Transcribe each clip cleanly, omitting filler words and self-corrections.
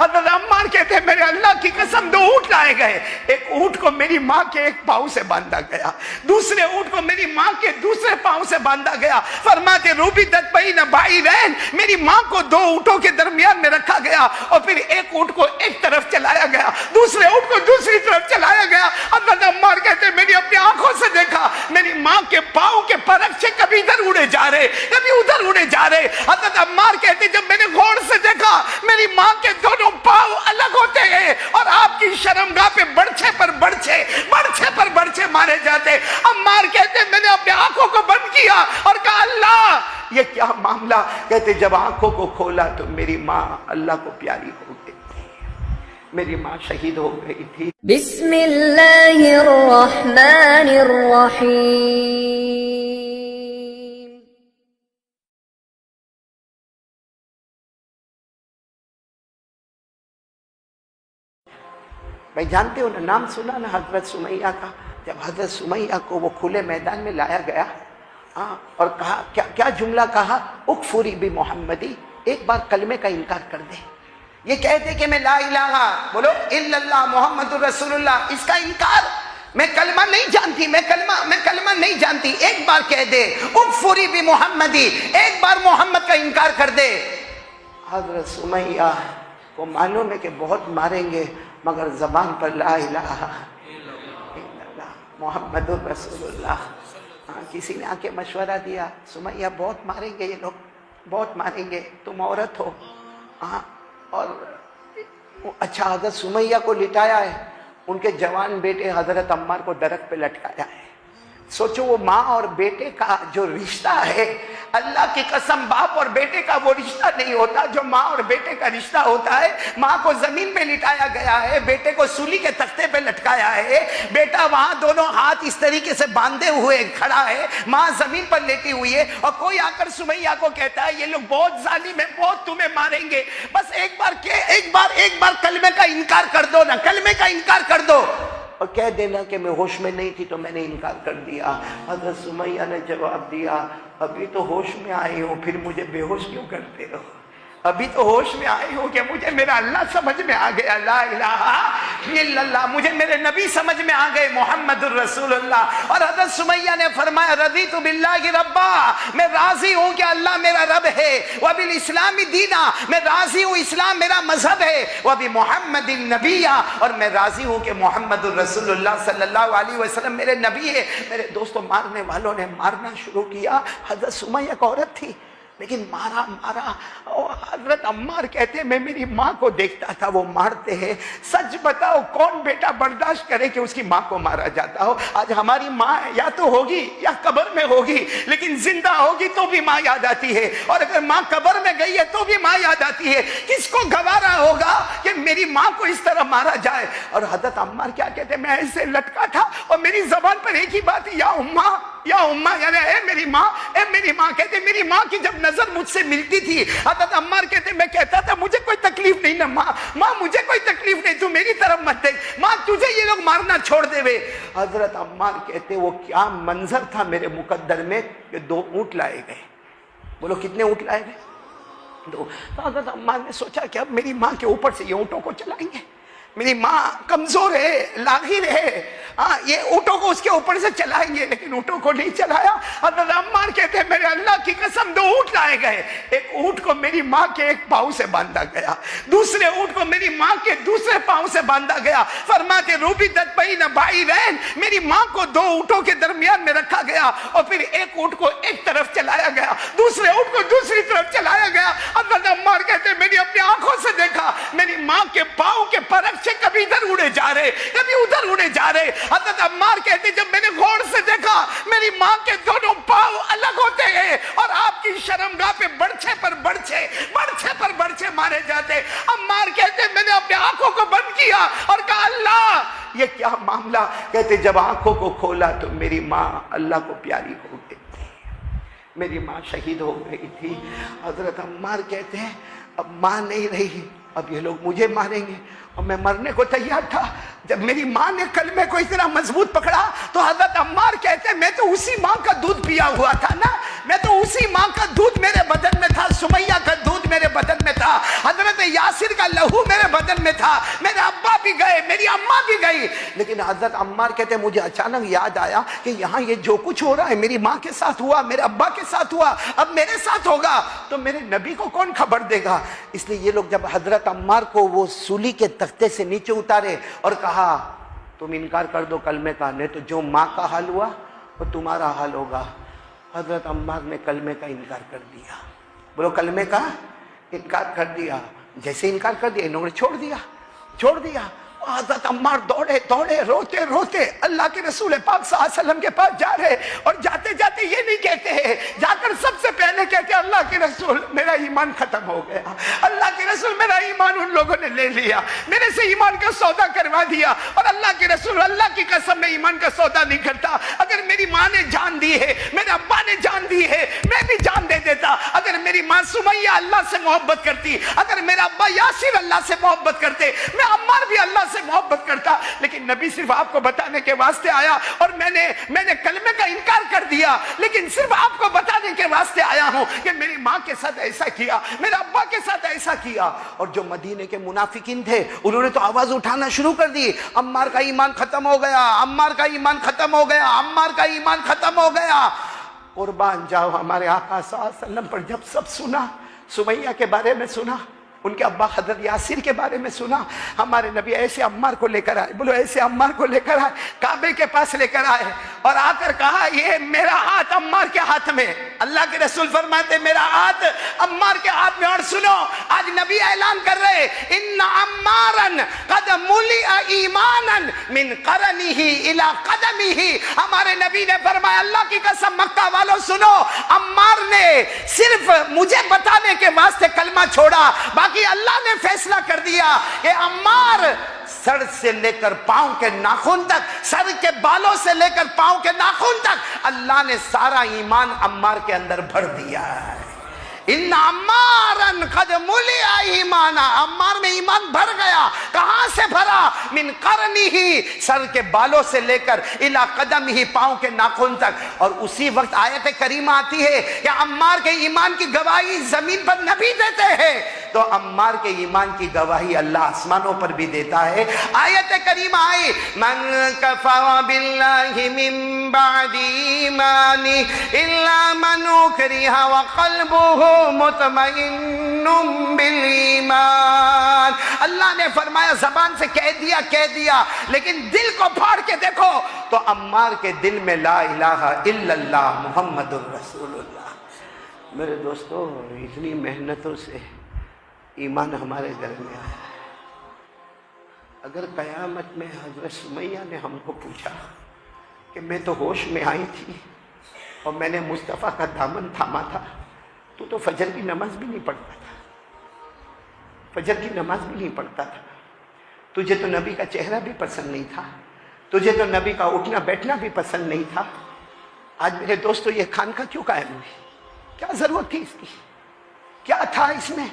حضرت عمار کہتے ہیں میرے اللہ کی قسم 2 اونٹ لائے گئے، ایک اونٹ کو میری ماں کے ایک پاؤں سے باندھا گیا، دوسرے اونٹ کو میری ماں کے دوسرے پاؤں سے باندھا گیا۔ فرماتے روبدت بین بعیرین، میری ماں کو 2 اونٹوں کے درمیان میں رکھا گیا اور پھر ایک اونٹ کو ایک طرف چلایا گیا، دوسرے اونٹ کو دوسری طرف چلایا گیا۔ حضرت عمار کہتے ہیں میری اپنی آنکھوں سے دیکھا میری ماں کے پاؤں کے پرکشے کبھی ادھر اڑے جا رہے کبھی ادھر اڑے جا رہے۔ حضرت عمار کہتے ہیں جب میں نے غور سے دیکھا میری ماں کے دونوں پاؤں الگ ہوتے ہیں اور آپ کی شرمگاہ پہ برچھے پر برچھے مارے جاتے۔ عمار کہتے ہیں میں نے اپنے آنکھوں کو بند کیا اور کہا اللہ یہ کیا معاملہ؟ کہتے جب آنکھوں کو کھولا تو میری ماں اللہ کو پیاری ہو گئی تھی، میری ماں شہید ہو گئی تھی۔ بسم اللہ الرحمن الرحیم۔ میں جانتے ہو نا، نام سنا نا حضرت سمیہ کا؟ جب حضرت سمیہ کو وہ کھلے میدان میں لایا گیا اور کہا کیا جملہ کہا؟ اکفری بمحمدی، ایک بار کلمے کا انکار کر دے، یہ کہتے کہ میں لا الہ بولو الا اللہ محمد رسول اللہ، اس کا انکار، میں کلمہ نہیں جانتی، میں کلمہ نہیں جانتی، ایک بار کہہ دے اکفری بمحمدی، ایک بار محمد کا انکار کر دے۔ حضرت سمیہ کو معلوم ہے کہ بہت ماریں گے مگر زبان پر لا الہ الا اللہ محمد رسول اللہ۔ کسی نے آ کے مشورہ دیا سمیہ بہت ماریں گے یہ لوگ، بہت ماریں گے، تم عورت ہو۔ اور اچھا حضرت سمیہ کو لٹایا ہے، ان کے جوان بیٹے حضرت عمار کو درخت پہ لٹکایا ہے۔ سوچو وہ ماں اور بیٹے کا جو رشتہ ہے، اللہ کی قسم باپ اور بیٹے کا وہ رشتہ نہیں ہوتا جو ماں اور بیٹے کا رشتہ ہوتا ہے۔ ماں کو زمین پہ لٹایا گیا ہے، بیٹے کو سولی کے تختے پہ لٹکایا ہے، بیٹا وہاں دونوں ہاتھ اس طریقے سے باندھے ہوئے کھڑا ہے، ماں زمین پر لیٹی ہوئی ہے، اور کوئی آ کر سمیہ کو کہتا ہے یہ لوگ بہت ظالم ہیں، بہت تمہیں ماریں گے، بس ایک بار کلمے کا انکار کر دو نا، کلمے کا انکار کر دو اور کہہ دینا کہ میں ہوش میں نہیں تھی تو میں نے انکار کر دیا۔ حضرت سمیہ نے جواب دیا ابھی تو ہوش میں آئی ہوں، پھر مجھے بے ہوش کیوں کرتے ہو؟ ابھی تو ہوش میں آئی ہوں کہ مجھے میرا اللہ سمجھ میں آ گیا، لا الہ الا اللہ، مجھے میرے نبی سمجھ میں آ گئے محمد الرسول اللہ۔ اور حضرت سمیہ نے فرمایا رضیت باللہ ربا، میں راضی ہوں کہ اللہ میرا رب ہے، وبالاسلام دینا، میں راضی ہوں اسلام میرا مذہب ہے، وبمحمد النبی، اور میں راضی ہوں کہ محمد الرسول اللہ صلی اللہ علیہ وسلم میرے نبی ہے۔ میرے دوستوں مارنے والوں نے مارنا شروع کیا۔ حضرت سمیہ ایک عورت تھی لیکن مارا۔ حضرت عمار کہتے ہیں میں میری ماں کو دیکھتا تھا وہ مارتے ہیں، سچ بتاؤ کون بیٹا برداشت کرے کہ اس کی ماں کو مارا جاتا ہو؟ آج ہماری ماں یا تو ہوگی یا قبر میں ہوگی، لیکن زندہ ہوگی تو بھی ماں یاد آتی ہے، اور اگر ماں قبر میں گئی ہے تو بھی ماں یاد آتی ہے۔ کس کو گوارا ہوگا کہ میری ماں کو اس طرح مارا جائے؟ اور حضرت عمار کیا کہتے ہیں میں ایسے لٹکا تھا اور میری زبان پر ایک ہی بات، یا اماں یا اماں، یعنی اے میری ماں، اے میری ماں۔ کہتے ہیں میری ماں کی جب نظر مجھ سے ملتی تھی، حضرت عمار کہتے ہیں میں کہتا تھا مجھے کوئی تکلیف نہیں نا ماں مجھے کوئی تکلیف نہیں، تو میری طرف مت دیکھ ماں، تجھے یہ لوگ مارنا چھوڑ دے وے۔ حضرت عمار کہتے ہیں وہ کیا منظر تھا میرے مقدر میں کہ 2 اونٹ لائے گئے۔ بولو کتنے اونٹ لائے گئے؟ 2۔ تو حضرت عمار نے سوچا کہ اب میری ماں کے اوپر سے یہ اونٹوں کو چلائیں گے، میری ماں کمزور ہے، لاغر ہے، یہ اونٹوں کو اس کے اوپر سے چلائیں گے، لیکن اونٹوں کو نہیں چلایا۔ حضرت عمار کہتے ہیں میرے اللہ کی قسم 2 اونٹ لائے گئے، ایک اونٹ کو میری ماں کے ایک پاؤں سے باندھا گیا، دوسرے اونٹ کو میری ماں کے دوسرے پاؤں سے باندھا گیا۔ فرماتے روبدت بین بعیرین، میری ماں کو 2 اونٹوں کے درمیان میں رکھا گیا اور پھر ایک اونٹ کو ایک طرف چلایا گیا، دوسرے اونٹ کو دوسری طرف چلایا گیا۔ حضرت عمار کہتے ہیں میری اپنی آنکھوں سے دیکھا میری ماں کے پاؤں کے پرکشے کبھی ادھر اڑے جا رہے کبھی ادھر اڑے جا رہے۔ حضرت عمار کہتے ہیں جب میں نے غور سے دیکھا میری ماں کے دونوں پاؤں الگ ہوتے ہیں اور آپ کی شرمگاہ پہ برچھے پر برچھے مارے جاتے۔ عمار کہتے ہیں میں نے اپنے آنکھوں کو بند کیا اور کہا اللہ یہ کیا معاملہ؟ کہتے جب آنکھوں کو کھولا تو میری ماں اللہ کو پیاری ہو گئی تھی، میری ماں شہید ہو گئی تھی۔ حضرت عمار کہتے ہیں اب ماں نہیں رہی، اب یہ لوگ مجھے ماریں گے۔ اور میں مرنے کو تیار تھا. جب میری ماں نے کلمے کو اتنا مضبوط پکڑا تو حضرت عمار کہتے میں تو اسی ماں کا دودھ پیا ہوا تھا نا, میں تو اسی ماں کا دودھ میرے بدن میں تھا, سمیہ کا دودھ میرے بدن میں تھا, حضرت یاسر کا لہو میرے بدن میں تھا, میرے ابا بھی گئے, میری اماں بھی گئی. لیکن حضرت عمار کہتے ہیں مجھے اچانک یاد آیا کہ یہاں یہ جو کچھ ہو رہا ہے میری ماں کے ساتھ ہوا, میرے ابا کے ساتھ ہوا, اب میرے ساتھ ہوگا تو میرے نبی کو کون خبر دے گا. اس لیے یہ لوگ جب حضرت عمار کو وہ سولی کے تختے سے نیچے اتارے اور کہا تم انکار کر دو کلمے کا, نہیں تو جو ماں کا حال ہوا وہ تمہارا حال ہوگا. حضرت عمار نے کلمے کا انکار کر دیا. بولو کلمے کا انکار کر دیا. جیسے انکار کر دیا انہوں نے چھوڑ دیا. حضرت عمار دوڑے روتے روتے اللہ کے رسول پاک صلی اللہ علیہ وسلم کے پاس جا رہے, اور جاتے جاتے یہ نہیں کہتے ہیں, جا کر سب سے پہلے کہتے اللہ کے رسول میرا ایمان ختم ہو گیا, اللہ کے رسول میرا ایمان ان لوگوں نے لے لیا, میرے سے ایمان کا سودا کروا دیا, اور اللہ کے رسول اللہ کی قسم میں ایمان کا سودا نہیں کرتا. اگر میری ماں نے جان دی ہے, میرے ابا نے جان دی ہے, میں بھی جان دے دیتا. اگر میری ماں سمیہ اللہ سے محبت کرتی, اگر میرا ابا یاسر اللہ سے محبت کرتے, میں عمار بھی اللہ سے محبت کرتا. لیکن نبی صرف آپ کو بتانے کے واسطے آیا, اور میں نے کلمے کا انکار کر دیا, لیکن صرف آپ کو بتانے کے واسطے آیا ہوں کہ میری ماں کے ساتھ ایسا کیا, میرے ابا کے ساتھ ایسا کیا. اور جو مدینے کے منافقین تھے انہوں نے تو آواز اٹھانا شروع کر دی, عمار کا ایمان ختم ہو گیا, عمار کا ایمان ختم ہو گیا, عمار کا ایمان ختم ہو گیا. قربان جاؤ ہمارے آقا صلی اللہ علیہ وسلم پر جب سب سنا, سمیہ کے بارے میں سنا, ان کے ابا حضرت یاسر کے بارے میں سنا, ہمارے نبی ایسے عمار کو لے کر آئے, بولو ایسے عمار کو لے کر آئے, کعبے کے پاس لے کر آئے, اور آ کر کہا یہ میرا ہاتھ عمار کے ہاتھ میں. اللہ کے رسول فرماتے میرا ہاتھ عمار کے ہاتھ میں. اور سنو آج نبی اعلان کر رہے ان عمارا قد ملئ ایمانا من قرنه الى قدمه. ہمارے نبی نے فرمایا اللہ کی قسم مکہ والوں سنو, عمار نے صرف مجھے بتانے کے واسطے کلمہ چھوڑا, باقی اللہ نے فیصلہ کر دیا کہ عمار سر سے لے کر پاؤں کے ناخن تک, سر کے بالوں سے لے کر پاؤں کے ناخن تک اللہ نے سارا ایمان عمار کے اندر بھر دیا ہے. ان عمارا قد ملئ ایمانا, عمار میں ایمان بھر گیا. کہاں سے بھرا؟ من قرنہ, سر کے بالوں سے لے کر الی قدمہ, پاؤں کے ناخن تک. اور اسی وقت آیت کریمہ آتی ہے کہ عمار کے ایمان کی گواہی زمین پر نبی دیتے ہیں, تو عمار کے ایمان کی گواہی اللہ آسمانوں پر بھی دیتا ہے. آیت کریمہ آئی من کفر باللہ من بعد ایمانی الا من اکرہ وقلبہ مطمئن بالایمان. اللہ نے فرمایا زبان سے کہہ دیا لیکن دل کو پھاڑ کے دیکھو تو عمار کے دل میں لا الہ الا اللہ محمد الرسول اللہ. میرے دوستو اتنی محنتوں سے ایمان ہمارے گھر میں آیا ہے. اگر قیامت میں حضرت سمیہ نے ہم کو پوچھا کہ میں تو ہوش میں آئی تھی اور میں نے مصطفیٰ کا دامن تھاما تھا, تو فجر کی نماز بھی نہیں پڑھتا تھا, فجر کی نماز بھی نہیں پڑھتا تھا, تجھے تو نبی کا چہرہ بھی پسند نہیں تھا, تجھے تو نبی کا اٹھنا بیٹھنا بھی پسند نہیں تھا, آج میرے دوستو یہ خانقاہ کیوں قائم ہوئی؟ کیا ضرورت تھی اس کی؟ کیا تھا اس میں؟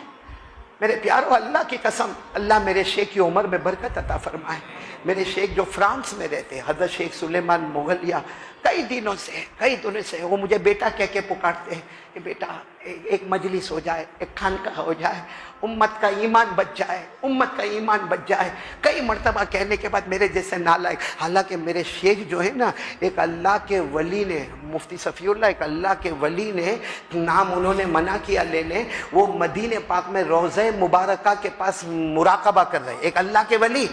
میرے پیارو اللہ کی قسم, اللہ میرے شیخ کی عمر میں برکت عطا فرمائے. میرے شیخ جو فرانس میں رہتے, حضرت شیخ سلیمان مغلیہ, کئی دنوں سے وہ مجھے بیٹا کہہ کے پکارتے ہیں کہ بیٹا ایک مجلس ہو جائے, ایک خانقاہ ہو جائے, امت کا ایمان بچ جائے, امت کا ایمان بچ جائے. کئی مرتبہ کہنے کے بعد میرے جیسے نالائق, حالانکہ میرے شیخ جو ہے نا ایک اللہ کے ولی نے, مفتی صفی اللہ ایک اللہ کے ولی نے, نام انہوں نے منع کیا لینے, وہ مدینہ پاک میں روضہ مبارکہ کے پاس مراقبہ کر رہے, ایک اللہ کے ولی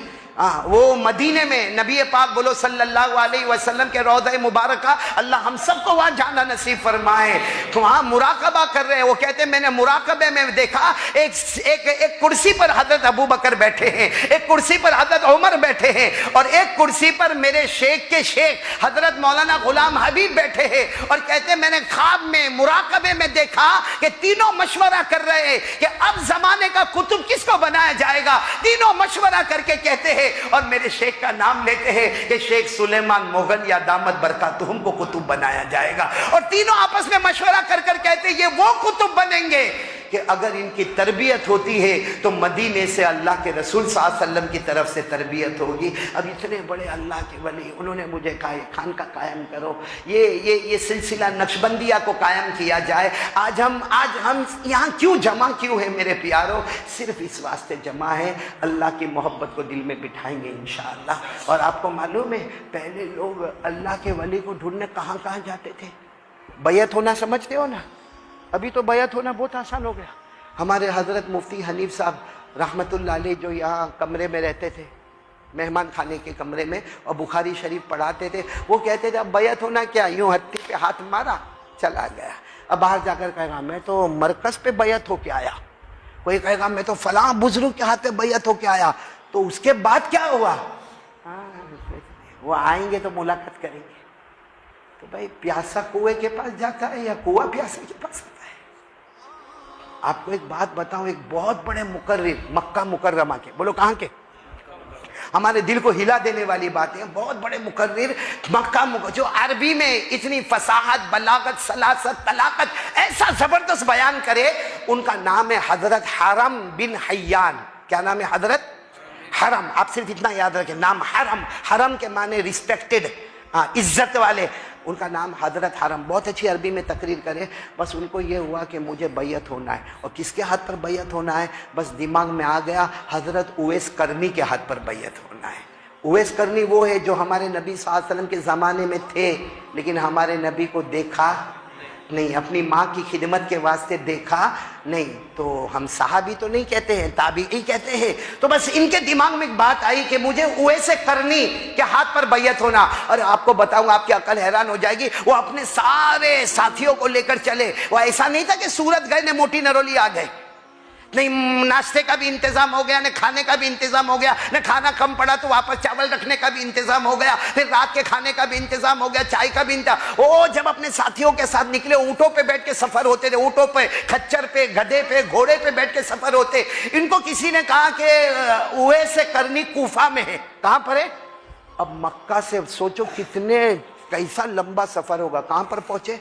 وہ مدینے میں نبی پاک بولو صلی اللہ علیہ وسلم کے روضہ مبارکہ, اللہ ہم سب کو وہاں جانا نصیب فرمائے, تو وہاں مراقبہ کر رہے ہیں. وہ کہتے ہیں میں نے مراقبے میں دیکھا ایک کرسی پر حضرت ابو بکر بیٹھے ہیں, ایک کرسی پر حضرت عمر بیٹھے ہیں, اور ایک کرسی پر میرے شیخ کے شیخ حضرت مولانا غلام حبیب بیٹھے ہیں. اور کہتے ہیں میں نے خواب میں مراقبے میں دیکھا کہ تینوں مشورہ کر رہے ہیں کہ اب زمانے کا کتب کس کو بنایا جائے گا. تینوں مشورہ کر کے کہتے ہیں, اور میرے شیخ کا نام لیتے ہیں کہ شیخ سلیمان مغلیہ دامت برکاتہم کو کتب بنایا جائے گا. اور تینوں آپس میں مشورہ کر کر کہتے ہیں یہ وہ کتب بنیں گے کہ اگر ان کی تربیت ہوتی ہے تو مدینے سے اللہ کے رسول صلی اللہ علیہ وسلم کی طرف سے تربیت ہوگی۔ اب اتنے بڑے اللہ کے ولی، انہوں نے مجھے کہا یہ خانقاہ قائم کرو، یہ سلسلہ نقشبندیہ کو قائم کیا جائے۔ آج ہم یہاں کیوں جمع کیوں ہیں میرے پیاروں؟ صرف اس واسطے جمع ہے اللہ کی محبت کو دل میں بٹھائیں گے انشاءاللہ۔ اور آپ کو معلوم ہے پہلے لوگ اللہ کے ولی کو ڈھونڈنے کہاں جاتے تھے؟ بیعت ہونا سمجھتے ہو نا؟ ابھی تو بیعت ہونا بہت آسان ہو گیا۔ ہمارے حضرت مفتی حنیف صاحب رحمت اللہ علیہ جو یہاں کمرے میں رہتے تھے، مہمان خانے کے کمرے میں، اور بخاری شریف پڑھاتے تھے، وہ کہتے تھے اب بیعت ہونا کیا، یوں ہتھی پہ ہاتھ مارا چلا گیا۔ اب باہر جا کر کہے گا میں تو مرکز پہ بیعت ہو کے آیا، کوئی کہے گا میں تو فلاں بزرگ کے ہاتھ پہ بیعت ہو کے آیا، تو اس کے بعد کیا ہوا؟ وہ آئیں گے تو ملاقات کریں گے۔ تو بھائی پیاسا کنویں کے پاس جاتا ہے یا کنواں پیاسے کے پاس آتا ہے؟ آپ کو ایک بات بتاؤں، ایک بہت بڑے مقرر مکہ مکرمہ کے، بولو کہاں کے، ہمارے دل کو ہلا دینے والی باتیں، بہت بڑے مقرر مکہ جو عربی میں اتنی فصاحت، بلاغت، سلاست، طلاقت ایسا زبردست بیان کرے، ان کا نام ہے حضرت حرم بن حیان۔ کیا نام ہے؟ حضرت حرم۔ آپ صرف اتنا یاد رکھیں، نام حرم، حرم کے معنی ریسپیکٹڈ، عزت والے، ان کا نام حضرت حرم۔ بہت اچھی عربی میں تقریر کرے، بس ان کو یہ ہوا کہ مجھے بیعت ہونا ہے، اور کس کے ہاتھ پر بیعت ہونا ہے؟ بس دماغ میں آ گیا حضرت اویس کرنی کے ہاتھ پر بیعت ہونا ہے۔ اویس کرنی وہ ہے جو ہمارے نبی صلی اللہ علیہ وسلم کے زمانے میں تھے، لیکن ہمارے نبی کو دیکھا نہیں، اپنی ماں کی خدمت کے واسطے دیکھا نہیں، تو ہم صحابی تو نہیں کہتے ہیں، تابعی کہتے ہیں۔ تو بس ان کے دماغ میں ایک بات آئی کہ مجھے اویس کرنی کے ہاتھ پر بیعت ہونا۔ اور آپ کو بتاؤں، آپ کی عقل حیران ہو جائے گی، وہ اپنے سارے ساتھیوں کو لے کر چلے۔ وہ ایسا نہیں تھا کہ سورت گئے نہ موٹی نرولی آ گئے، نہیں، ناشتے کا بھی انتظام ہو گیا، نہ کھانے کا بھی انتظام ہو گیا، نہ کھانا کم پڑا تو واپس چاول رکھنے کا بھی انتظام ہو گیا، پھر رات کے کھانے کا بھی انتظام ہو گیا، چائے کا بھی انتظام۔ وہ جب اپنے ساتھیوں کے ساتھ نکلے، اونٹوں پہ بیٹھ کے سفر ہوتے تھے، اونٹوں پہ، کھچر پہ، گدھے پہ، گھوڑے پہ بیٹھ کے سفر ہوتے۔ ان کو کسی نے کہا کہ اویس کرنی کوفہ میں ہے۔ کہاں پر ہے؟ اب مکہ سے سوچو کیسا لمبا سفر ہوگا، کہاں پر پہنچے؟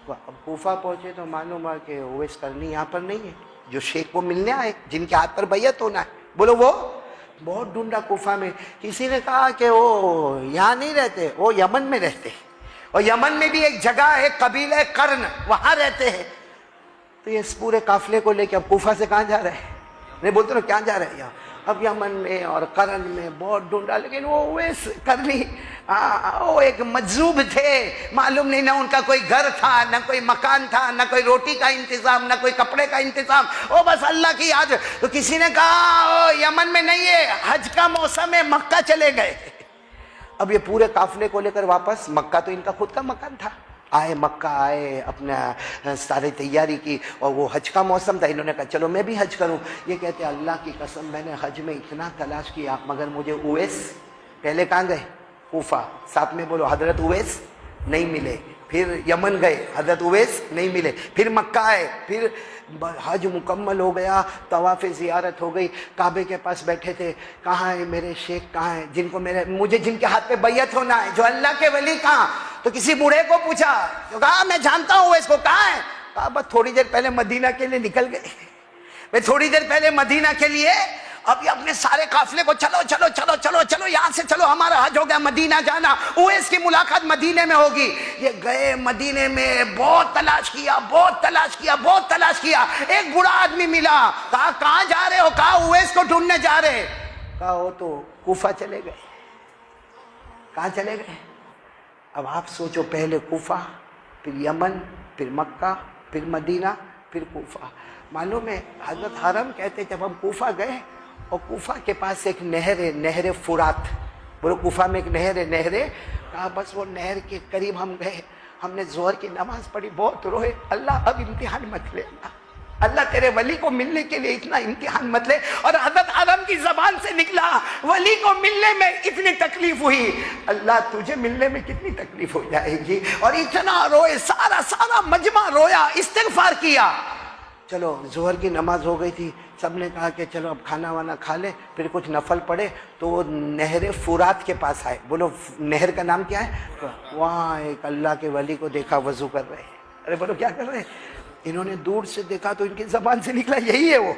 اب کوفہ پہنچے تو معلوم ہے کہ اویس کرنی یہاں پر نہیں ہے، جو شیخ کو ملنے آئے، جن کے ہاتھ پر بیعت ہونا ہے، بولو وہ بہت ڈھونڈا کوفہ میں۔ کسی نے کہا کہ وہ یہاں نہیں رہتے، وہ یمن میں رہتے، اور یمن میں بھی ایک جگہ ہے قبیلہ قرن، وہاں رہتے ہیں۔ تو یہ اس پورے قافلے کو لے کے اب کوفہ سے کہاں جا رہے ہیں؟ نہیں بولتے نا کہاں جا رہے ہیں؟ اب یمن میں اور قرن میں بہت ڈھونڈا، لیکن وہ اویس کرنی وہ ایک مجذوب تھے، معلوم نہیں، نہ ان کا کوئی گھر تھا، نہ کوئی مکان تھا، نہ کوئی روٹی کا انتظام، نہ کوئی کپڑے کا انتظام، وہ بس اللہ کی یاد۔ تو کسی نے کہا یمن میں نہیں ہے، حج کا موسم ہے، مکہ چلے گئے۔ اب یہ پورے قافلے کو لے کر واپس، مکہ تو ان کا خود کا مکان تھا، آئے مکہ، آئے اپنا ساری تیاری کی، اور وہ حج کا موسم تھا، انہوں نے کہا چلو میں بھی حج کروں۔ یہ کہتے اللہ کی قسم میں نے حج میں اتنا تلاش کیا مگر مجھے اویس، پہلے کہاں گئے؟ کوفہ، ساتھ میں بولو حضرت اویس نہیں ملے، پھر یمن گئے، حضرت اویس نہیں ملے، پھر مکہ آئے، پھر حج مکمل ہو گیا، طواف زیارت ہو گئی، کعبے کے پاس بیٹھے تھے، کہاں ہے میرے شیخ، کہاں ہے جن کو مجھے جن کے ہاتھ پہ بیعت ہونا ہے، جو اللہ کے ولی، کہاں؟ تو کسی بوڑھے کو پوچھا، تو کہا میں جانتا ہوں اویس کو، کہاں ہے؟ کہا بس تھوڑی دیر پہلے مدینہ کے لیے نکل گئے، میں تھوڑی دیر پہلے مدینہ کے لیے، اب یہ اپنے سارے قافلے کو چلو چلو چلو چلو چلو یہاں سے چلو، ہمارا حج ہو گیا، مدینہ جانا، اویس کی ملاقات مدینے میں ہوگی۔ یہ گئے مدینے میں، بہت تلاش کیا، بہت تلاش کیا، بہت تلاش کیا، ایک بوڑھا آدمی ملا، کہا کہاں جا رہے ہو؟ کہا اویس کو ڈھونڈنے جا رہے۔ کہا وہ تو کوفہ چلے گئے۔ کہاں چلے گئے؟ اب آپ سوچو، پہلے کوفہ، پھر یمن، پھر مکہ، پھر مدینہ، پھر کوفہ۔ معلوم ہے حضرت حرم کہتے جب ہم کوفہ گئے، اور کوفہ کے پاس ایک نہر ہے، نہر فرات، بولو کوفہ میں ایک نہر ہے، نہر ہے، کہا بس وہ نہر کے قریب ہم گئے، ہم نے ظہر کی نماز پڑھی، بہت روئے، اللہ اب امتحان مت لے، اللہ تیرے ولی کو ملنے کے لیے اتنا امتحان مت لے۔ اور حضرت حرم کی زبان سے نکلا، ولی کو ملنے میں اتنی تکلیف ہوئی، اللہ تجھے ملنے میں کتنی تکلیف ہو جائے گی۔ اور اتنا روئے، سارا مجمع رویا، استغفار کیا۔ چلو ظہر کی نماز ہو گئی تھی، سب نے کہا کہ چلو اب کھانا وانا کھا لے، پھر کچھ نفل پڑے، تو وہ نہر فرات کے پاس آئے، بولو نہر کا نام کیا ہے؟ وہاں ایک اللہ کے ولی کو دیکھا وضو کر رہے ہیں، ارے بولو کیا کر رہے ہیں؟ انہوں نے دور سے دیکھا تو ان کی زبان سے نکلا یہی ہے وہ،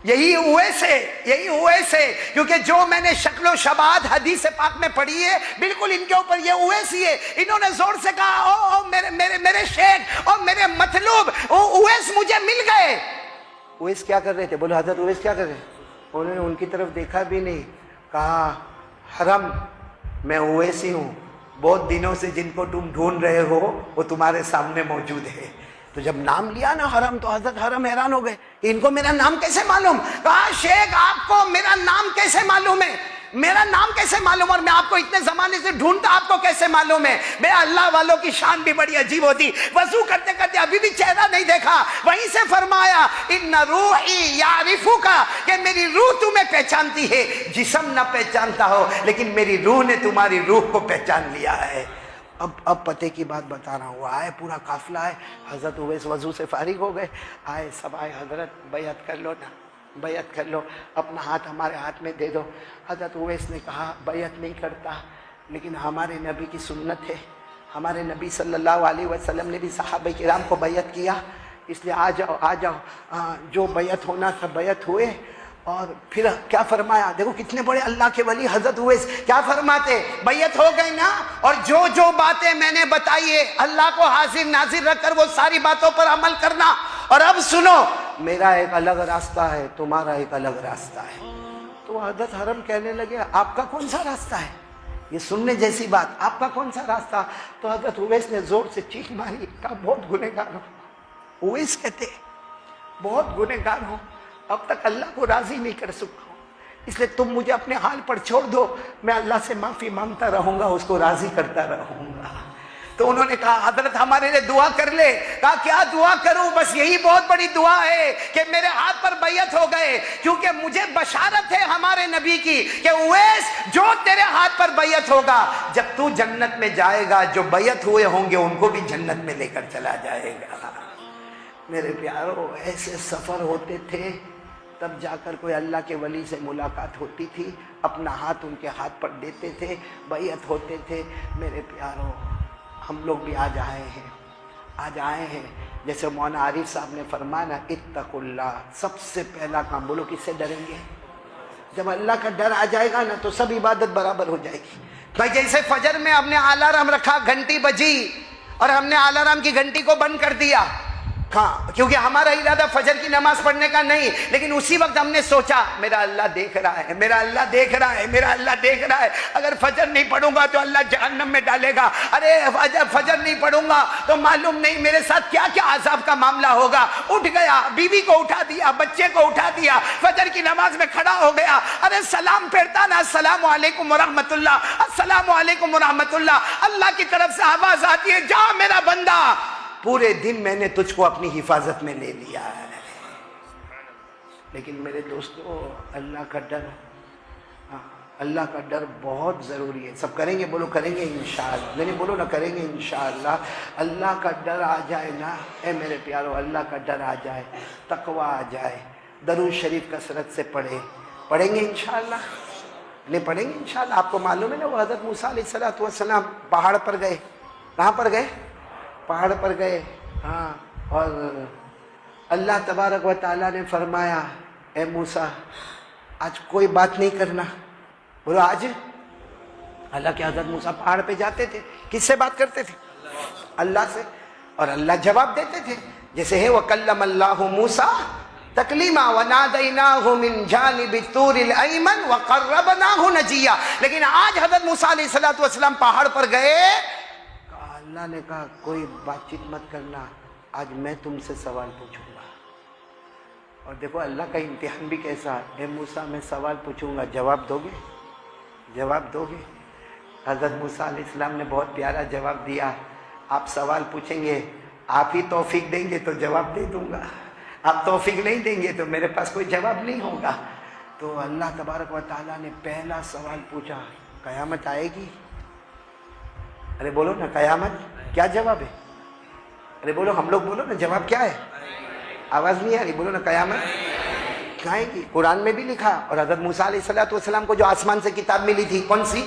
یہی اویس ہے، یہی اویس ہے، کیونکہ جو میں نے شکل و شباہت حدیث پاک میں پڑھی ہے بالکل ان کے اوپر یہ اویس ہی ہے۔ انہوں نے زور سے کہا او میرے شیخ اور میرے مطلوب اویس مجھے مل گئے۔ اویس کیا کر رہے تھے؟ بولو حضرت اویس کیا کر رہے تھے؟ انہوں نے ان کی طرف دیکھا بھی نہیں، کہا حرم میں اویس ہی ہوں، بہت دنوں سے جن کو تم ڈھونڈ رہے ہو وہ تمہارے سامنے موجود ہے۔ تو جب نام لیا نا حرم تو حضرت حرم حیران ہو گئے کہ ان کو میرا نام کیسے معلوم؟ کہا شیخ آپ کو میرا نام کیسے معلوم ہے؟ میرا نام کیسے معلوم؟ اور میں آپ کو اتنے زمانے سے ڈھونڈتا، آپ کو کیسے معلوم ہے؟ میں اللہ والوں کی شان بھی بڑی عجیب ہوتی، وضو کرتے کرتے ابھی بھی چہرہ نہیں دیکھا، وہیں سے فرمایا ان روحی یعرفک، کہ میری روح تمہیں پہچانتی ہے، جسم نہ پہچانتا ہو لیکن میری روح نے تمہاری روح کو پہچان لیا ہے۔ اب پتے کی بات بتا رہا ہوں، آئے پورا قافلہ آئے، حضرت اویس وضو سے فارغ ہو گئے، آئے سب آئے، حضرت بیعت کر لو نا، بیعت کر لو، اپنا ہاتھ ہمارے ہاتھ میں دے دو۔ حضرت اویس نے کہا بیعت نہیں کرتا، لیکن ہمارے نبی کی سنت ہے، ہمارے نبی صلی اللہ علیہ وسلم نے بھی صحابہ کرام کو بیعت کیا، اس لیے آ جاؤ جو بیعت ہونا تھا بیعت ہوئے۔ اور پھر کیا فرمایا؟ دیکھو کتنے بڑے اللہ کے ولی حضرت اویس کیا فرماتے؟ بیعت ہو گئی نا، اور جو باتیں میں نے بتائی ہے اللہ کو حاضر ناظر رکھ کر وہ ساری باتوں پر عمل کرنا۔ اور اب سنو، میرا ایک الگ راستہ ہے، تمہارا ایک الگ راستہ ہے۔ تو حضرت حرم کہنے لگے آپ کا کون سا راستہ ہے؟ یہ سننے جیسی بات، آپ کا کون سا راستہ؟ تو حضرت اویس نے زور سے چیخ ماری، کہا بہت گنہگار ہوں۔ اویس کہتے بہت گنہگار ہوں، اب تک اللہ کو راضی نہیں کر سکا ہوں، اس لیے تم مجھے اپنے حال پر چھوڑ دو، میں اللہ سے معافی مانگتا رہوں گا، اس کو راضی کرتا رہوں گا۔ تو انہوں نے کہا حضرت ہمارے لیے دعا کر لے۔ کہا کیا دعا کروں؟ بس یہی بہت بڑی دعا ہے کہ میرے ہاتھ پر بیعت ہو گئے، کیونکہ مجھے بشارت ہے ہمارے نبی کی کہ اویس جو تیرے ہاتھ پر بیعت ہوگا، جب تو جنت میں جائے گا جو بیعت ہوئے ہوں گے ان کو بھی جنت میں لے کر چلا جائے گا۔ میرے پیارو، ایسے سفر ہوتے تھے، تب جا کر کوئی اللہ کے ولی سے ملاقات ہوتی تھی، اپنا ہاتھ ان کے ہاتھ پر دیتے تھے، بیعت ہوتے تھے۔ میرے پیارو، ہم لوگ بھی آج آئے ہیں جیسے مولانا عارف صاحب نے فرمایا نا اتقوا اللہ، سب سے پہلا کام بولو کس سے ڈریں گے؟ جب اللہ کا ڈر آ جائے گا نا تو سب عبادت برابر ہو جائے گی۔ بھائی جیسے فجر میں ہم نے الارم رکھا، گھنٹی بجی اور ہم نے الارم کی گھنٹی کو بند کر دیا، ہاں، کیونکہ ہمارا ارادہ فجر کی نماز پڑھنے کا نہیں، لیکن اسی وقت ہم نے سوچا میرا اللہ دیکھ رہا ہے، میرا اللہ دیکھ رہا ہے، میرا اللہ دیکھ رہا ہے، اگر فجر نہیں پڑھوں گا تو اللہ جہنم میں ڈالے گا، ارے فجر نہیں پڑھوں گا تو معلوم نہیں میرے ساتھ کیا کیا عذاب کا معاملہ ہوگا۔ اٹھ گیا، بیوی کو اٹھا دیا، بچے کو اٹھا دیا، فجر کی نماز میں کھڑا ہو گیا، ارے سلام پھیرتا نا، السلام علیکم ورحمت اللہ، السلام علیکم ورحمت اللہ، اللہ کی طرف سے آواز آتی ہے جا میرا بندہ، پورے دن میں نے تجھ کو اپنی حفاظت میں لے لیا ہے۔ لیکن میرے دوستو، اللہ کا ڈر، اللہ کا ڈر بہت ضروری ہے۔ سب کریں گے؟ بولو کریں گے انشاءاللہ، نہیں بولو نہ کریں گے انشاءاللہ۔ اللہ کا ڈر آ جائے نا، اے میرے پیارو، اللہ کا ڈر آ جائے، تقوی آ جائے، درود شریف کثرت سے پڑھیں گے انشاءاللہ، نہیں پڑھیں گے انشاءاللہ۔ آپ کو معلوم ہے نا وہ حضرت موسیٰ علیہ السلام پہاڑ پر گئے، کہاں پر گئے؟ پہاڑ پر گئے، ہاں، اور اللہ تبارک و تعالیٰ نے فرمایا اے موسیٰ آج کوئی بات نہیں کرنا۔ بولو آج اللہ کے حضرت موسیٰ پہاڑ پہ جاتے تھے، کس سے بات کرتے تھے؟ اللہ سے، اور اللہ جواب دیتے تھے، جیسے ہے وَكَلَّمَ اللَّهُ مُوسَىٰ تَكْلِيمًا وَنَادَيْنَاهُ مِنْ جَانِبِ الطُّورِ الْأَيْمَنِ وَقَرَّبْنَاهُ نَجِيًّا۔ لیکن آج حضرت موسیٰ علیہ السلام پہاڑ پر گئے، اللہ نے کہا کوئی بات چیت مت کرنا، آج میں تم سے سوال پوچھوں گا۔ اور دیکھو اللہ کا امتحان بھی کیسا، اے موسیٰ میں سوال پوچھوں گا، جواب دو گے؟ جواب دو گے؟ حضرت موسیٰ علیہ السلام نے بہت پیارا جواب دیا، آپ سوال پوچھیں گے، آپ ہی توفیق دیں گے تو جواب دے دوں گا، آپ توفیق نہیں دیں گے تو میرے پاس کوئی جواب نہیں ہوگا۔ تو اللہ تبارک و تعالیٰ نے پہلا سوال پوچھا، قیامت آئے گی؟ ارے بولو نا قیامت، کیا جواب ہے؟ ارے بولو، ہم لوگ بولو نا جواب کیا ہے؟ آواز نہیں آ رہی، بولو نا قیامت آئے گی۔ قرآن میں بھی لکھا، اور حضرت موسیٰ علیہ السلام کو جو آسمان سے کتاب ملی تھی کون سی؟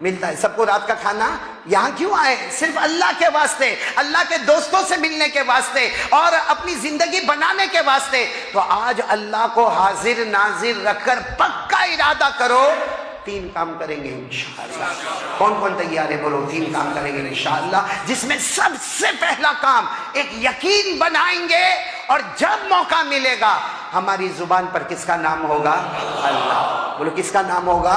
ملتا ہے سب کو رات کا کھانا. یہاں کیوں آئے؟ صرف اللہ کے واسطے, اللہ کے دوستوں سے ملنے کے واسطے اور اپنی زندگی بنانے کے واسطے. تو آج اللہ کو حاضر ناظر رکھ کر پکا ارادہ کرو, 3 کام کریں گے انشاءاللہ. کون کون تیار ہے بولو؟ 3 کام کریں گے انشاءاللہ, جس میں سب سے پہلا کام ایک یقین بنائیں گے, اور جب موقع ملے گا ہماری زبان پر کس کا نام ہوگا؟ اللہ. بولو کس کا نام ہوگا؟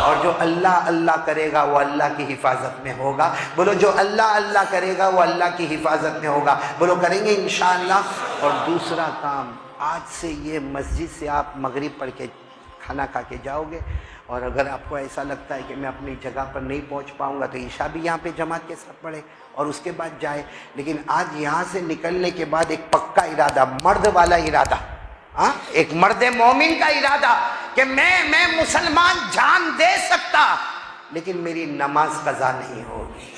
اور جو اللہ اللہ کرے گا وہ اللہ کی حفاظت میں ہوگا. بولو جو اللہ اللہ کرے گا وہ اللہ کی حفاظت میں ہوگا. بولو کریں گے انشاءاللہ. اور دوسرا کام, آج سے یہ مسجد سے آپ مغرب پڑھ کے کھانا کھا کے جاؤ گے, اور اگر آپ کو ایسا لگتا ہے کہ میں اپنی جگہ پر نہیں پہنچ پاؤں گا تو عشاء بھی یہاں پہ جماعت کے ساتھ پڑھے اور اس کے بعد جائے. لیکن آج یہاں سے نکلنے کے بعد ایک پکا ارادہ, مرد والا ارادہ, ایک مرد مومن کا ارادہ کہ میں مسلمان جان دے سکتا لیکن میری نماز قضا نہیں ہوگی.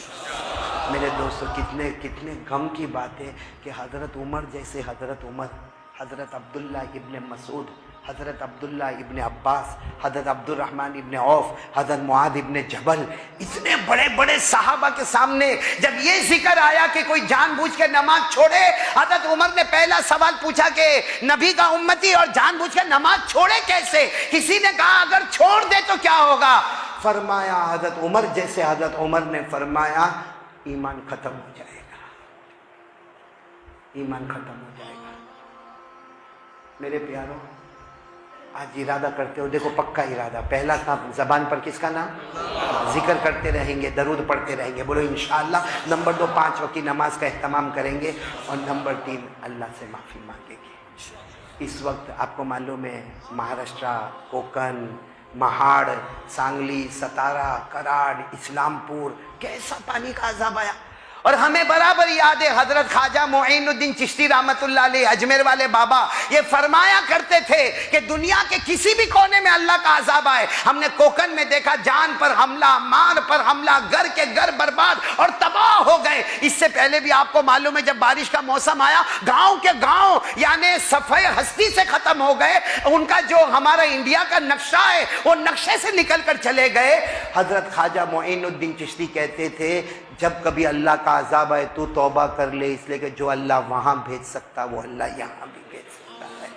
میرے دوستو کتنے کتنے غم کی بات ہے کہ حضرت عمر جیسے حضرت عمر, حضرت عبداللہ ابن مسعود, حضرت عبداللہ ابن عباس, حضرت عبد الرحمن ابن عوف, حضرت معاذ ابن جبل, اتنے بڑے بڑے صحابہ کے سامنے جب یہ ذکر آیا کہ کوئی جان بوجھ کے نماز چھوڑے, حضرت عمر نے پہلا سوال پوچھا کہ نبی کا امتی اور جان بوجھ کے نماز چھوڑے کیسے؟ کسی نے کہا اگر چھوڑ دے تو کیا ہوگا؟ فرمایا حضرت عمر جیسے حضرت عمر نے فرمایا ایمان ختم ہو جائے گا, ایمان ختم ہو جائے گا. میرے پیاروں آج ارادہ کرتے ہو, دیکھو پکا ارادہ. پہلا کام زبان پر کس کا نام؟ ذکر کرتے رہیں گے, درود پڑھتے رہیں گے, بولو انشاءاللہ. نمبر 2 5 وقت کی نماز کا اہتمام کریں گے, اور نمبر 3 اللہ سے معافی مانگیں گے. اس وقت آپ کو معلوم ہے مہاراشٹرا, کوکن, مہاڑ, سانگلی, ستارا, کراڑ, اسلام پور کیسا پانی کا عذاب آیا. اور ہمیں برابر یاد ہے حضرت خواجہ معین الدین چشتی رحمت اللہ علیہ, اجمیر والے بابا, یہ فرمایا کرتے تھے کہ دنیا کے کسی بھی کونے میں اللہ کا عذاب آئے. ہم نے کوکن میں دیکھا جان پر حملہ, مال پر حملہ, گھر کے گھر برباد اور تباہ ہو گئے. اس سے پہلے بھی آپ کو معلوم ہے جب بارش کا موسم آیا گاؤں کے گاؤں یعنی صفحہ ہستی سے ختم ہو گئے. ان کا جو ہمارا انڈیا کا نقشہ ہے وہ نقشے سے نکل کر چلے گئے. حضرت خواجہ معین الدین چشتی کہتے تھے جب کبھی اللہ کا عذاب آئے تو توبہ کر لے, اس لیے کہ جو اللہ وہاں بھیج سکتا وہ اللہ یہاں بھی بھیج سکتا ہے.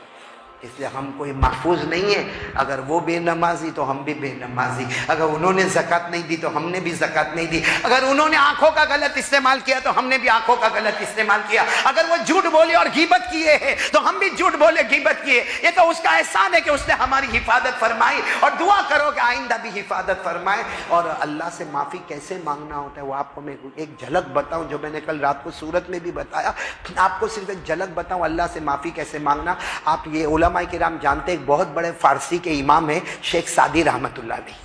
اس لیے ہم کوئی محفوظ نہیں ہے. اگر وہ بے نمازی تو ہم بھی بے نمازی, اگر انہوں نے زکوٰۃ نہیں دی تو ہم نے بھی زکوٰۃ نہیں دی, اگر انہوں نے آنکھوں کا غلط استعمال کیا تو ہم نے بھی آنکھوں کا غلط استعمال کیا, اگر وہ جھوٹ بولے اور غیبت کیے ہیں تو ہم بھی جھوٹ بولے غیبت کیے. یہ تو اس کا احسان ہے کہ اس نے ہماری حفاظت فرمائی, اور دعا کرو کہ آئندہ بھی حفاظت فرمائے. اور اللہ سے معافی کیسے مانگنا ہوتا ہے وہ آپ کو میں ایک جھلک بتاؤں, جو میں نے کل رات کو سورت میں بھی بتایا. آپ کو صرف ایک جھلک بتاؤں اللہ سے معافی کیسے مانگنا. آپ یہ علماء کرام جانتے ہیں ایک بہت بڑے فارسی کے امام ہیں شیخ سعدی رحمت اللہ علیہ.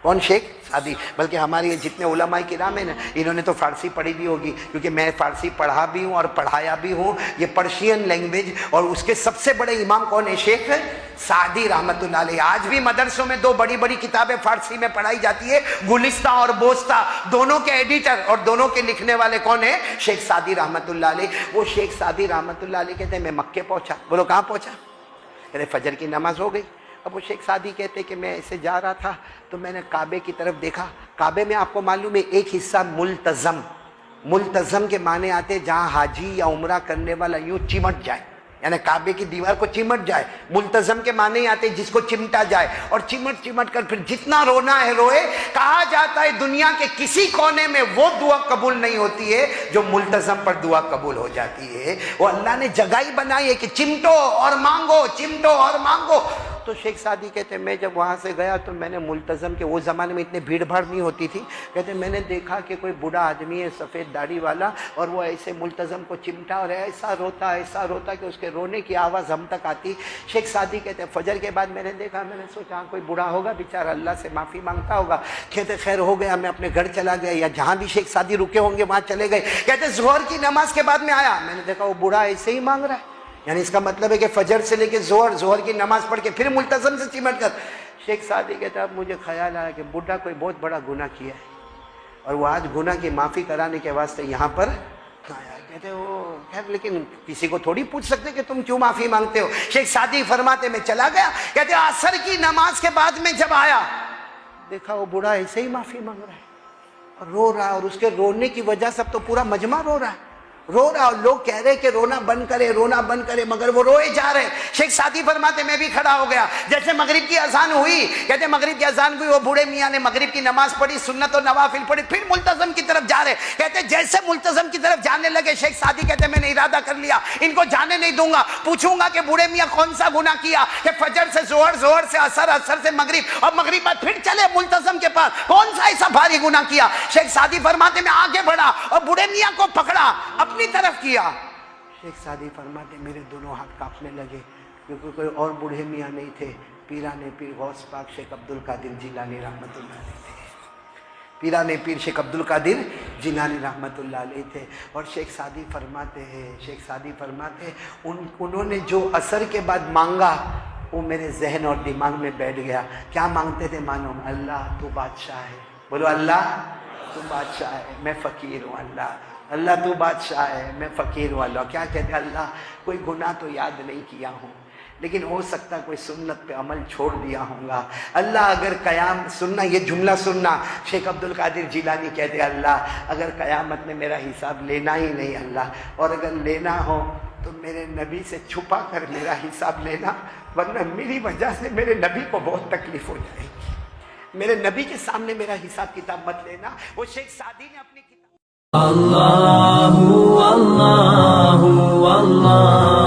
کون؟ شیخ سعدی. بلکہ ہمارے یہ جتنے علماء کرام ہیں نا انہوں نے تو فارسی پڑھی بھی ہوگی, کیونکہ میں فارسی پڑھا بھی ہوں اور پڑھایا بھی ہوں. یہ پرشین لینگویج, اور اس کے سب سے بڑے امام کون ہے؟ شیخ سعدی رحمت اللہ علیہ. آج بھی مدرسوں میں 2 بڑی بڑی کتابیں فارسی میں پڑھائی جاتی ہے, گلستہ اور بوستہ, دونوں کے ایڈیٹر اور دونوں کے لکھنے والے کون ہیں؟ شیخ سعدی رحمت اللہ علیہ. وہ شیخ سعدی رحمت اللہ علیہ کہتے ہیں میں مکے پہنچا. بولو کہاں پہنچا؟ کہتے فجر کی نماز ہو گئی. اب وہ شیخ سعدی کہتے کہ میں ایسے جا رہا تھا تو میں نے کعبے کی طرف دیکھا. کعبے میں آپ کو معلوم ہے ایک حصہ ملتزم, ملتزم کے معنی آتے جہاں حاجی یا عمرہ کرنے والا یوں چمٹ جائے, یعنی کعبے کی دیوار کو چمٹ جائے. ملتزم کے معنی آتے جس کو چمٹا جائے, اور چمٹ چمٹ کر پھر جتنا رونا ہے روئے. کہا جاتا ہے دنیا کے کسی کونے میں وہ دعا قبول نہیں ہوتی ہے جو ملتزم پر دعا قبول ہو جاتی ہے. وہ اللہ نے جگہ ہی بنائی ہے کہ چمٹو اور مانگو, چمٹو اور مانگو. تو شیخ سعدی کہتے ہیں میں جب وہاں سے گیا تو میں نے ملتزم کے, وہ زمانے میں اتنے بھیڑ بھاڑ نہیں ہوتی تھی, کہتے ہیں میں نے دیکھا کہ کوئی بوڑھا آدمی ہے سفید داڑھی والا, اور وہ ایسے ملتزم کو چمٹا اور ایسا روتا کہ اس کے رونے کی آواز ہم تک آتی. شیخ سعدی کہتے ہیں فجر کے بعد میں نے دیکھا, میں نے سوچا کوئی بوڑھا ہوگا بیچارہ اللہ سے معافی مانگتا ہوگا. کہتے خیر ہو گیا, میں اپنے گھر چلا گیا, یا جہاں بھی شیخ سعدی رکے ہوں گے وہاں چلے گئے. کہتے ظہر کی نماز کے بعد میں آیا, میں نے دیکھا وہ بوڑھا ایسے ہی مانگ رہا ہے. یعنی اس کا مطلب ہے کہ فجر سے لے کے ظہر کی نماز پڑھ کے پھر ملتزم سے چمٹ کر. شیخ سعدی کہتا اب مجھے خیال آیا کہ بوڑھا کوئی بہت بڑا گناہ کیا ہے, اور وہ آج گناہ کی معافی کرانے کے واسطے یہاں پر آیا. کہتے وہ خیر لیکن کسی کو تھوڑی پوچھ سکتے کہ تم کیوں معافی مانگتے ہو. شیخ سعدی فرماتے میں چلا گیا. کہتے عصر کی نماز کے بعد میں جب آیا دیکھا وہ بوڑھا ایسے ہی معافی مانگ رہا ہے اور رو رہا ہے، اور اس کے رونے کی وجہ سے اب تو پورا مجمع رو رہا ہے، اور لوگ کہہ رہے کہ رونا بند کرے، مگر وہ روئے جا رہے۔ شیخ سعدی فرماتے میں بھی کھڑا ہو گیا، جیسے مغرب کی اذان ہوئی، کہتے مغرب کی اذان ہوئی، وہ بوڑھے میاں نے مغرب کی نماز پڑھی، سنت و نوافل پڑھی، پھر ملتزم کی طرف جا رہے، کہتے جیسے ملتزم کی طرف جانے لگے، شیخ سعدی کہتے میں نے ارادہ کر لیا ان کو جانے نہیں دوں گا، پوچھوں گا کہ بوڑھے میاں کون سا گناہ کیا کہ فجر سے ظہر، ظہر سے عصر، عصر سے مغرب، اور مغرب بعد پھر چلے ملتزم کے پاس، کون سا ایسا بھاری گناہ کیا؟ شیخ سعدی فرماتے میں آگے بڑھا اور بوڑھے میاں کو پکڑا، اپنی طرف کیا۔ شیخ سعدی فرماتے میرے دونوں ہاتھ کانپنے لگے، کیونکہ کوئی اور بوڑھے میاں نہیں تھے، پیران پیر غوث پاک شیخ عبد القادر جیلانی رحمت اللہ علیہ تھے، پیران پیر شیخ عبد القادر جیلانی رحمت اللہ علیہ تھے۔ اور شیخ سعدی فرماتے ہیں انہوں نے جو عصر کے بعد مانگا وہ میرے ذہن اور دماغ میں بیٹھ گیا۔ کیا مانگتے تھے معلوم؟ اللہ تو بادشاہ ہے، بولو اللہ تو بادشاہ ہے، میں فقیر ہوں، اللہ تو بادشاہ ہے، میں فقیر ہوں۔ اللہ کیا کہتے ہیں؟ اللہ کوئی گناہ تو یاد نہیں کیا ہوں، لیکن ہو سکتا کوئی سنت پہ عمل چھوڑ دیا ہوں گا۔ اللہ اگر قیام سننا، یہ جملہ سننا، شیخ عبد القادر جیلانی کہتے ہیں اللہ اگر قیامت میں میرا حساب لینا ہی نہیں اللہ، اور اگر لینا ہو تو میرے نبی سے چھپا کر میرا حساب لینا، ورنہ میری وجہ سے میرے نبی کو بہت تکلیف ہو جائے گی، میرے نبی کے سامنے میرا حساب کتاب مت لینا۔ وہ شیخ سعدی نے اپنی کتاب اللہ اللہ اللہ